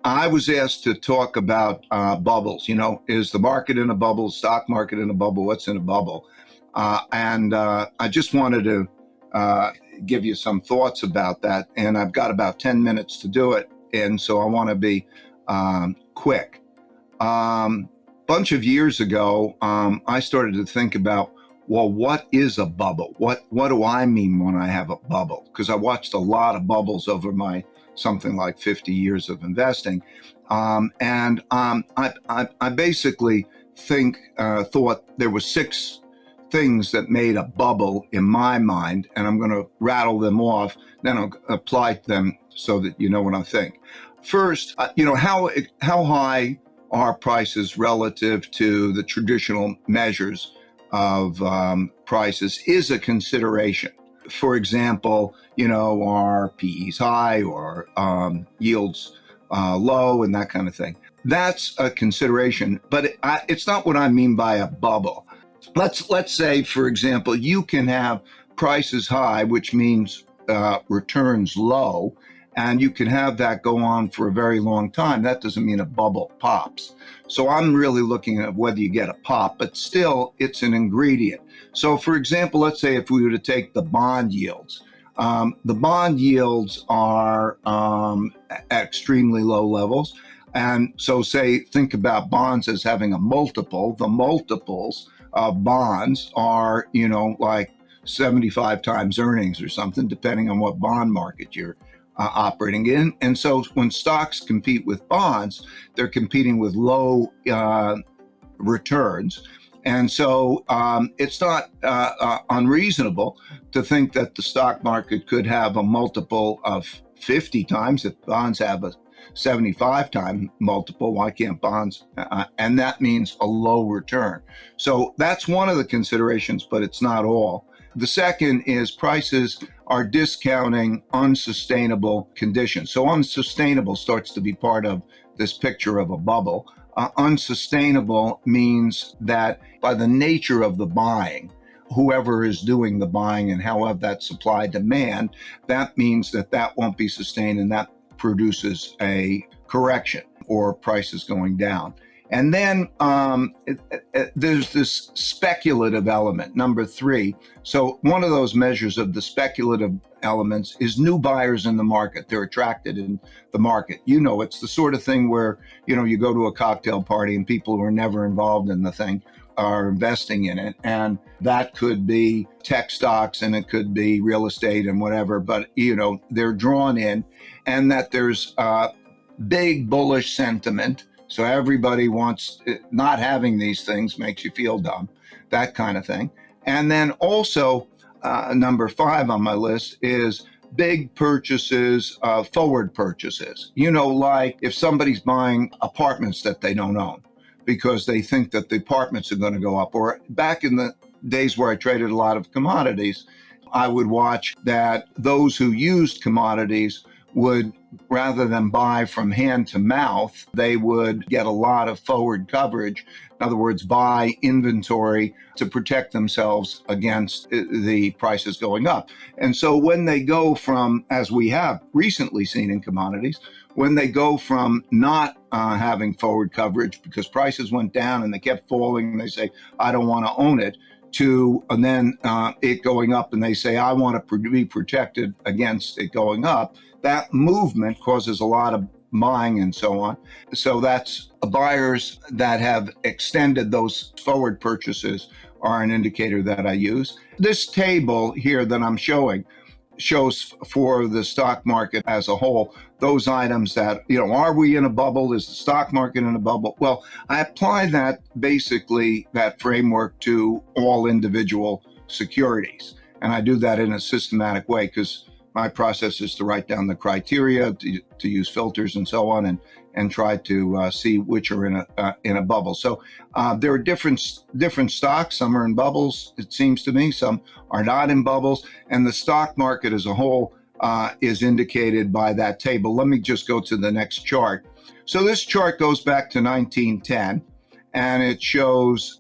I was asked to talk about bubbles. Is the market in a bubble, stock market in a bubble? What's in a bubble? And I just wanted to give you some thoughts about that. And I've got about 10 minutes to do it. And so I want to be quick. Bunch of years ago, I started to think about, well, what is a bubble? What do I mean when I have a bubble? Because I watched a lot of bubbles over my something like 50 years of investing. And I basically thought there were 6 things that made a bubble in my mind, and I'm going to rattle them off, then I'll apply them so that you know what I think. First, how high are prices relative to the traditional measures of prices is a consideration. For example, are PEs high or yields low and that kind of thing. That's a consideration, but it's not what I mean by a bubble. Let's say, for example, you can have prices high, which means returns low, and you can have that go on for a very long time. That doesn't mean a bubble pops. So I'm really looking at whether you get a pop, but still it's an ingredient. So for example, let's say if we were to take the bond yields, the bond yields are at extremely low levels. And so think about bonds as having a multiple. The multiples of bonds are, like 75 times earnings or something, depending on what bond market you're operating in. And so when stocks compete with bonds, they're competing with low returns. And so it's not unreasonable to think that the stock market could have a multiple of 50 times. If bonds have a 75 time multiple, why can't bonds? And that means a low return. So that's one of the considerations, but it's not all. The second is prices are discounting unsustainable conditions. So unsustainable starts to be part of this picture of a bubble. Unsustainable means that by the nature of the buying, whoever is doing the buying and however that supply demand, that means that won't be sustained, and that produces a correction or prices going down. And then there's this speculative element, number 3. So one of those measures of the speculative elements is new buyers in the market. They're attracted in the market. It's the sort of thing where, you go to a cocktail party and people who are never involved in the thing are investing in it. And that could be tech stocks and it could be real estate and whatever, but, they're drawn in, and that there's big bullish sentiment. So everybody wants, not having these things makes you feel dumb, that kind of thing. And then also, number 5 on my list is big purchases, forward purchases. Like if somebody's buying apartments that they don't own because they think that the apartments are going to go up. Or back in the days where I traded a lot of commodities, I would watch that those who used commodities would, rather than buy from hand to mouth, they would get a lot of forward coverage. In other words, buy inventory to protect themselves against the prices going up. And so when they go from, as we have recently seen in commodities, when they go from not having forward coverage because prices went down and they kept falling and they say, I don't want to own it, to and then it going up and they say, I want to be protected against it going up, that movement causes a lot of buying and so on. So that's buyers that have extended those forward purchases are an indicator that I use. This table here that I'm showing shows for the stock market as a whole, those items that, are we in a bubble? Is the stock market in a bubble? Well, I apply that framework to all individual securities. And I do that in a systematic way because my process is to write down the criteria, to use filters and so on, and try to see which are in a bubble. So there are different stocks. Some are in bubbles, it seems to me. Some are not in bubbles. And the stock market as a whole is indicated by that table. Let me just go to the next chart. So this chart goes back to 1910, and it shows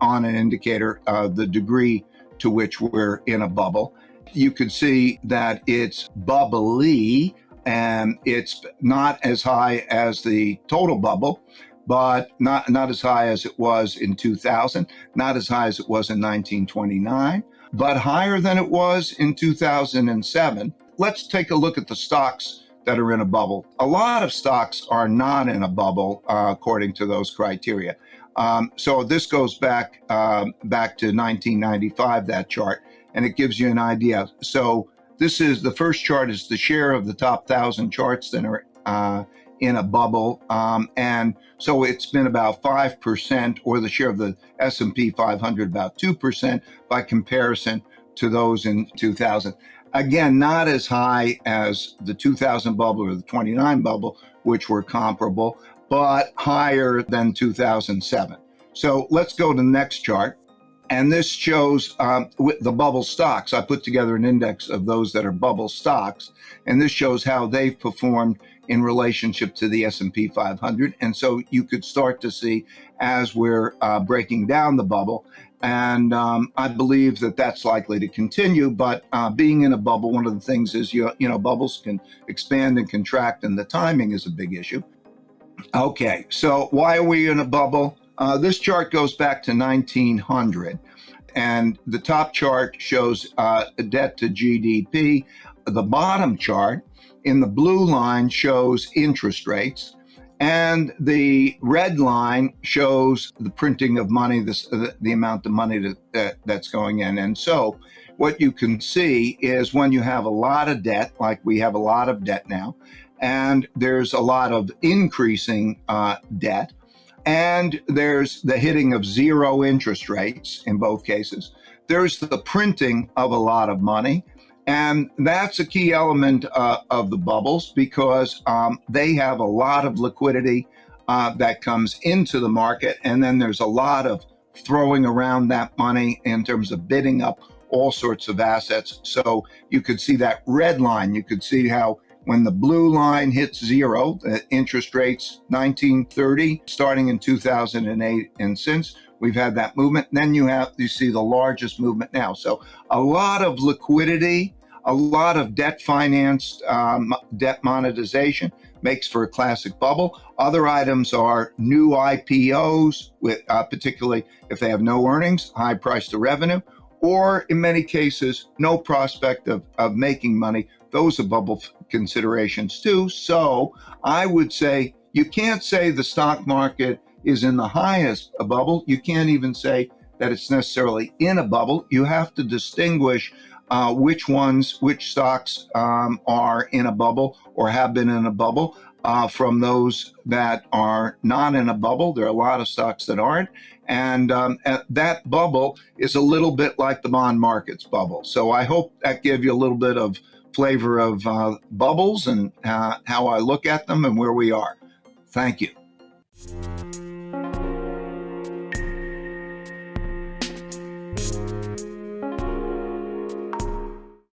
on an indicator the degree to which we're in a bubble. You can see that it's bubbly and it's not as high as the total bubble, but not as high as it was in 2000, not as high as it was in 1929, but higher than it was in 2007. Let's take a look at the stocks that are in a bubble. A lot of stocks are not in a bubble according to those criteria. So this goes back to 1995, that chart, and it gives you an idea. So this is the first chart is the share of the top 1,000 charts that are in a bubble, and so it's been about 5%, or the share of the S&P 500 about 2% by comparison to those in 2000. Again, not as high as the 2000 bubble or the 29 bubble, which were comparable, but higher than 2007. So let's go to the next chart. And this shows the bubble stocks. I put together an index of those that are bubble stocks, and this shows how they've performed in relationship to the S&P 500. And so you could start to see as we're breaking down the bubble. And I believe that that's likely to continue. But being in a bubble, one of the things is, bubbles can expand and contract, and the timing is a big issue. Okay, so why are we in a bubble? This chart goes back to 1900, and the top chart shows debt to GDP. The bottom chart in the blue line shows interest rates, and the red line shows the printing of money, the amount of money that's going in. And so what you can see is when you have a lot of debt, like we have a lot of debt now, and there's a lot of increasing debt, and there's the hitting of zero interest rates in both cases. There's the printing of a lot of money. And that's a key element of the bubbles, because they have a lot of liquidity that comes into the market. And then there's a lot of throwing around that money in terms of bidding up all sorts of assets. So you could see that red line. You could see how when the blue line hits zero, the interest rates, 1930, starting in 2008 and since, we've had that movement. Then you see the largest movement now. So a lot of liquidity, a lot of debt financed debt monetization makes for a classic bubble. Other items are new IPOs, with particularly if they have no earnings, high price to revenue, or in many cases, no prospect of making money. Those are bubble considerations too. So I would say you can't say the stock market is in the highest bubble. You can't even say that it's necessarily in a bubble. You have to distinguish which stocks are in a bubble or have been in a bubble from those that are not in a bubble. There are a lot of stocks that aren't. And that bubble is a little bit like the bond market's bubble. So I hope that gave you a little bit of flavor of bubbles and how I look at them and where we are. Thank you.